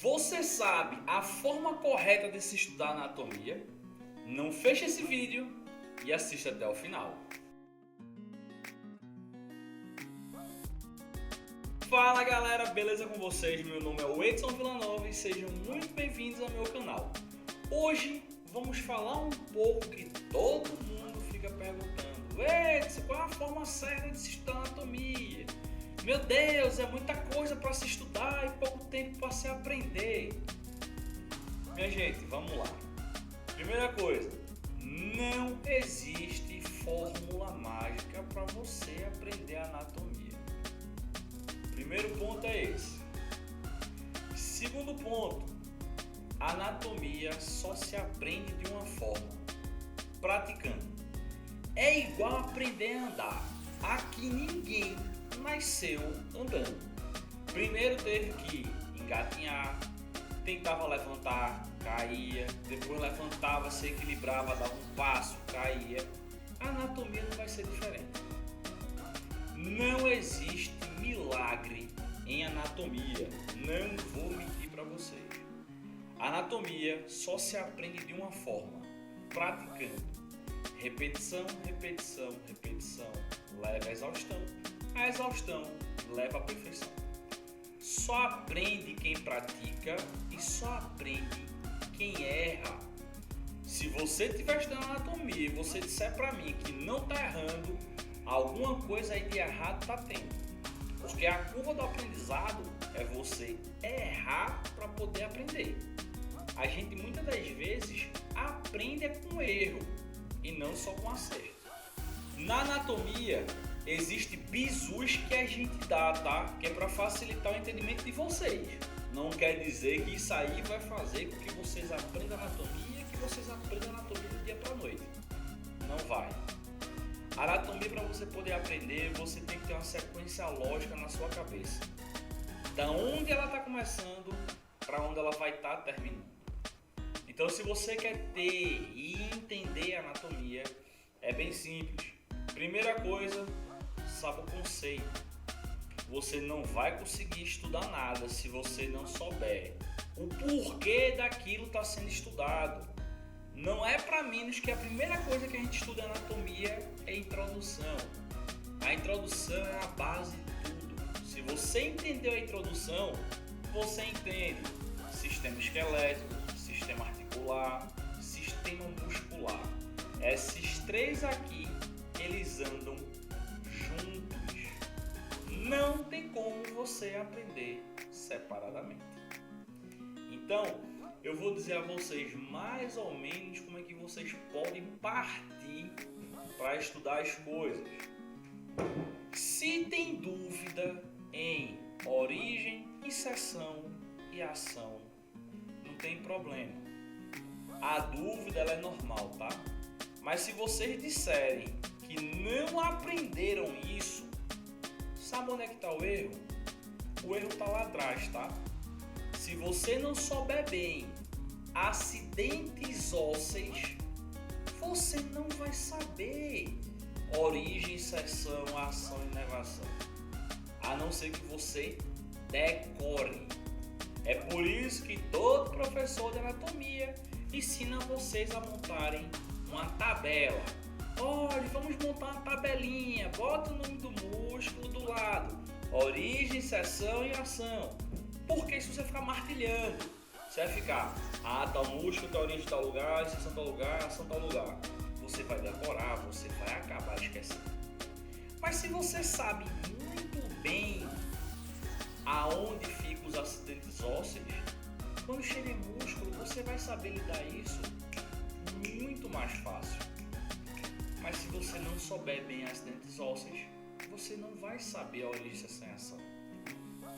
Você sabe a forma correta de se estudar anatomia? Não feche esse vídeo e assista até o final. Fala galera, beleza com vocês? Meu nome é Edson Villanova e sejam muito bem-vindos ao meu canal. Hoje vamos falar um pouco que todo mundo fica perguntando: Edson, qual é a forma certa de se estudar anatomia? Meu Deus, é muita coisa para se estudar e pouco tempo para se aprender. Minha gente, vamos lá. Primeira coisa, não existe fórmula mágica para você aprender anatomia. Primeiro ponto é esse. Segundo ponto, anatomia só se aprende de uma forma: praticando. É igual aprender a andar. Aqui ninguém nasceu andando. Primeiro teve que engatinhar, tentava levantar, caía, depois levantava, se equilibrava, dava um passo, caía. A anatomia não vai ser diferente. Não existe milagre em anatomia, não vou mentir para vocês. Anatomia só se aprende de uma forma: praticando. Repetição, repetição, repetição leva à exaustão. A exaustão leva à perfeição. Só aprende quem pratica e só aprende quem erra. Se você estiver estudando anatomia e você disser para mim que não está errando, alguma coisa aí de errado está tendo. Porque a curva do aprendizado é você errar para poder aprender. A gente muitas das vezes aprende com erro e não só com acerto. Na anatomia existe bizus que a gente dá, tá? Que é para facilitar o entendimento de vocês. Não quer dizer que isso aí vai fazer com que vocês aprendam anatomia, que vocês aprendam anatomia do dia para noite. Não vai. A anatomia, para você poder aprender, você tem que ter uma sequência lógica na sua cabeça. Da onde ela está começando para onde ela vai estar terminando. Então, se você quer ter e entender a anatomia, é bem simples. Primeira coisa, sabe o conceito. Você não vai conseguir estudar nada se você não souber o porquê daquilo está sendo estudado. Não é para menos que a primeira coisa que a gente estuda em anatomia é a introdução. A introdução é a base de tudo. Se você entendeu a introdução, você entende sistema esquelético, sistema articular, sistema muscular. Esses três aqui, eles andam juntos. Não tem como você aprender separadamente. Então, eu vou dizer a vocês mais ou menos como é que vocês podem partir para estudar as coisas. Se tem dúvida em origem, inserção e ação, não tem problema. A dúvida ela é normal, tá? Mas se vocês disserem que não aprenderam isso, sabe onde é que está o erro? O erro está lá atrás, tá? Se você não souber bem acidentes ósseos, você não vai saber origem, inserção, ação e inervação. A não ser que você decore. É por isso que todo professor de anatomia ensina vocês a montarem uma tabela. Olha, vamos montar uma tabelinha. Bota o nome do músculo do lado. Origem, inserção e ação. Porque se você ficar martelhando, você vai ficar: tal músculo tem origem em tal lugar, inserção em tal lugar, ação em tal lugar. Você vai decorar, você vai acabar esquecendo. Mas se você sabe muito bem aonde ficam os acidentes ósseos, quando chega em músculo, você vai saber lidar isso muito mais fácil. Mas se você não souber bem acidentes ósseos, você não vai saber a origem, inserção e ação.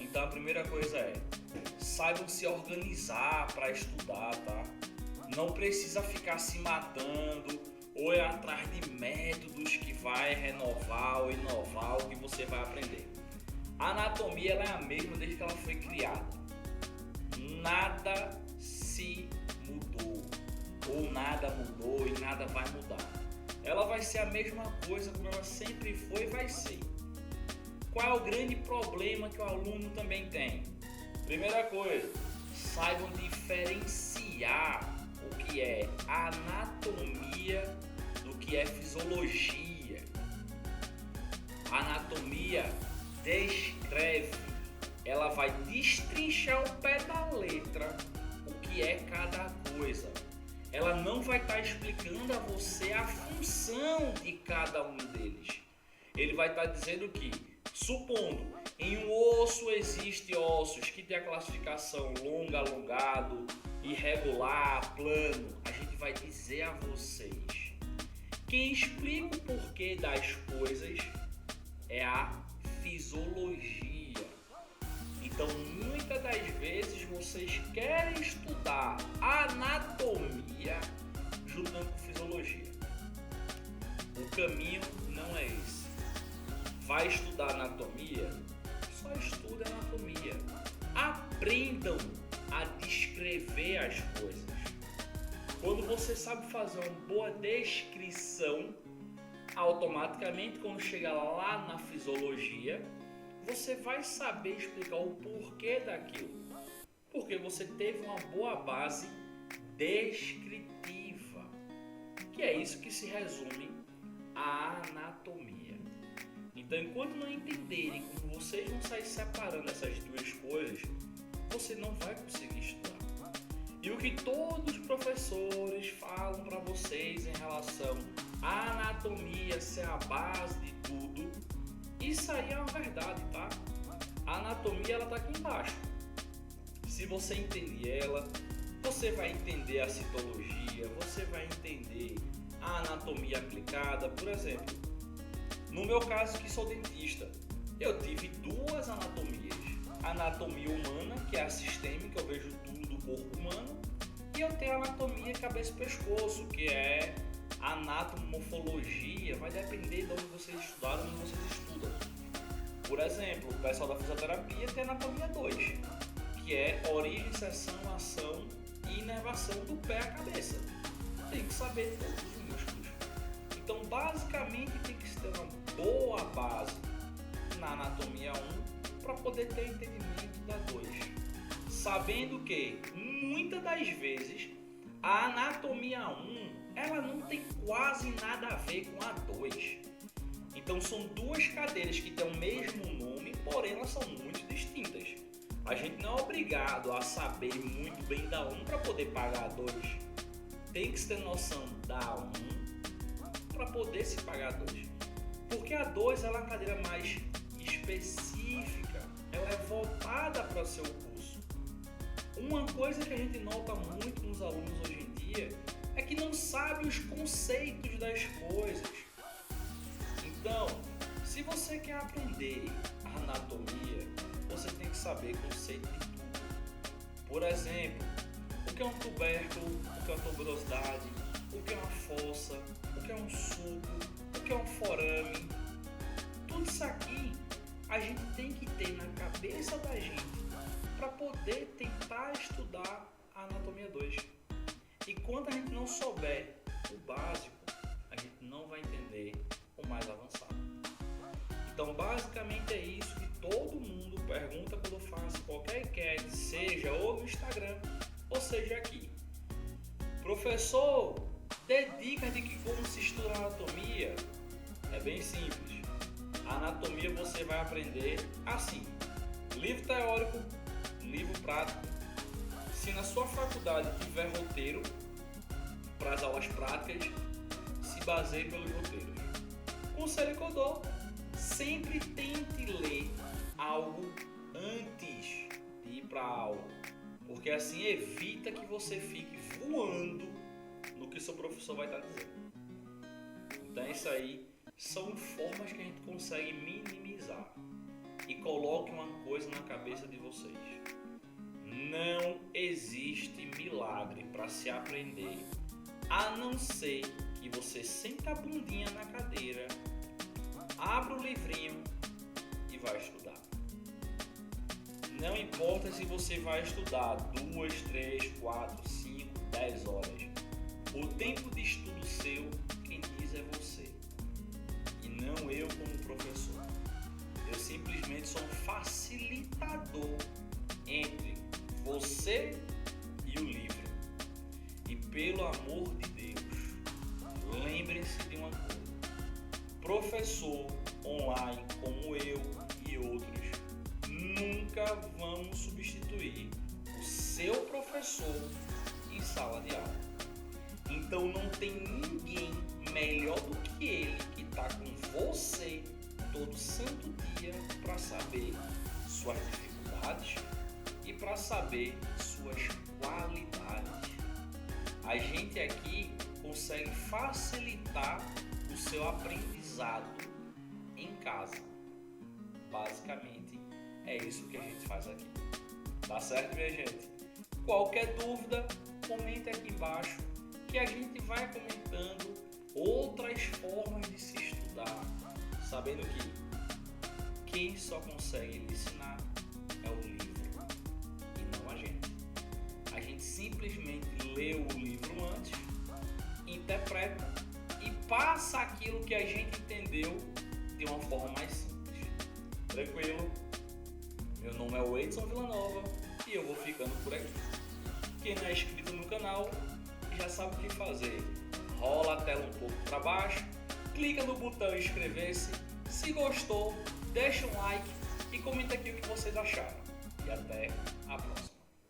Então a primeira coisa é: saibam se organizar para estudar, tá? Não precisa ficar se matando ou é atrás de métodos que vai renovar ou inovar o que você vai aprender. A anatomia ela é a mesma desde que ela foi criada. Nada se mudou, ou nada mudou e nada vai mudar. Ela vai ser a mesma coisa como ela sempre foi e vai ser. Qual é o grande problema que o aluno também tem? Primeira coisa, saibam diferenciar o que é anatomia do que é fisiologia. A anatomia descreve, ela vai destrinchar ao pé da letra o que é cada coisa. Ela não vai estar explicando a você a função de cada um deles. Ele vai estar dizendo que, supondo, em um osso existem ossos que tem a classificação longa, alongado, irregular, plano. A gente vai dizer a vocês. Quem explica o porquê das coisas é a fisiologia. Então, muitas das vezes vocês querem estudar anatomia juntando com fisiologia. O caminho não é esse. Vai estudar anatomia? Só estuda anatomia. Aprendam a descrever as coisas. Quando você sabe fazer uma boa descrição, automaticamente quando chegar lá na fisiologia, você vai saber explicar o porquê daquilo. Porque você teve uma boa base descritiva. Que é isso que se resume a anatomia. Então, enquanto não entenderem como vocês vão sair separando essas duas coisas, você não vai conseguir estudar. E o que todos os professores falam para vocês em relação à anatomia ser a base de tudo, isso aí é uma verdade, tá? A anatomia, ela tá aqui embaixo. Se você entender ela, você vai entender a citologia, você vai entender a anatomia aplicada. Por exemplo, no meu caso, que sou dentista, eu tive duas anatomias. A anatomia humana, que é a sistêmica, eu vejo tudo do corpo humano, e eu tenho a anatomia cabeça e pescoço, que é anatomofologia. Vai depender de onde vocês estudaram, onde vocês estudam. Por exemplo, o pessoal da fisioterapia tem a anatomia 2, que é origem, seção, ação e inervação do pé à cabeça. Tem que saber todos os músculos. Então, basicamente, tem que ter uma boa base na anatomia 1 para poder ter entendimento da 2. Sabendo que, muitas das vezes, a anatomia 1 ela não tem quase nada a ver com a 2. Então, são duas cadeiras que têm o mesmo nome, porém elas são muito distintas. A gente não é obrigado a saber muito bem da 1 para poder pagar a 2. Tem que ter noção da 1 para poder se pagar a 2. Porque a 2 ela é uma cadeira mais específica, ela é voltada para o seu curso. Uma coisa que a gente nota muito nos alunos hoje em dia é que não sabe os conceitos das coisas. Então, se você quer aprender a anatomia, você tem que saber conceito de tudo. Por exemplo, o que é um tubérculo, o que é uma tuberosidade, o que é uma fossa, o que é um suco, o que é um forame. Tudo isso aqui a gente tem que ter na cabeça da gente para poder tentar estudar a anatomia 2. E quando a gente não souber o básico, a gente não vai entender o mais avançado. Então, basicamente é isso que todo mundo pergunta quando eu faço qualquer enquete, seja ou no Instagram, ou seja aqui. Professor, dê dicas de como se estuda anatomia. É bem simples. A anatomia você vai aprender assim: livro teórico, livro prático. Se na sua faculdade tiver roteiro para as aulas práticas, se baseie pelos roteiros. Conselho que eu dou: sempre tente ler algo antes de ir para a aula, porque assim evita que você fique voando no que seu professor vai estar dizendo. Então isso aí são formas que a gente consegue minimizar. E coloque uma coisa na cabeça de vocês: não existe milagre para se aprender, a não ser que você sente a bundinha na cadeira, abra o livrinho e vai estudar. Não importa se você vai estudar 2, 3, 4, 5, 10 horas. O tempo de estudo seu, quem diz é você. E não eu como professor. Eu simplesmente sou um facilitador entre você e o livro. E pelo amor de Deus, lembrem-se de uma coisa: professor online como eu e outros nunca vão substituir o seu professor em sala de aula. Então não tem ninguém melhor do que ele que está com você todo santo dia para saber suas dificuldades e para saber suas qualidades. A gente aqui consegue facilitar o seu aprendizado em casa. Basicamente é isso que a gente faz aqui. Tá certo, minha gente? Qualquer dúvida, comente aqui embaixo que a gente vai comentando outras formas de se estudar, sabendo que quem só consegue lhe ensinar é o livro e não a gente. A gente simplesmente lê o livro antes, interpreta e passa aquilo que a gente entendeu de uma forma mais simples. Tranquilo? Meu nome é Weidson Villanova e eu vou ficando por aqui. Quem não é inscrito no canal já sabe o que fazer. Rola a tela um pouco para baixo, clica no botão inscrever-se. Se gostou, deixa um like e comenta aqui o que vocês acharam. E até a próxima.